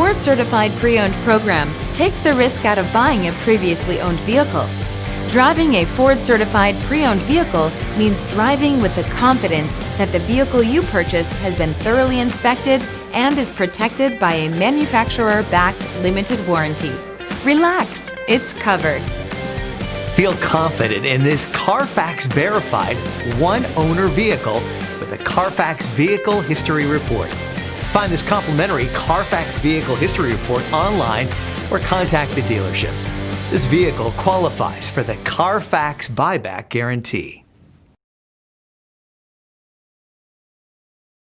Ford Certified Pre-Owned program takes the risk out of buying a previously owned vehicle. Driving a Ford Certified Pre-Owned vehicle means driving with the confidence that the vehicle you purchased has been thoroughly inspected and is protected by a manufacturer-backed limited warranty. Relax, it's covered. Feel confident in this Carfax verified one-owner vehicle with a Carfax Vehicle History Report. Find this complimentary Carfax Vehicle History Report online or contact the dealership. This vehicle qualifies for the Carfax Buyback Guarantee.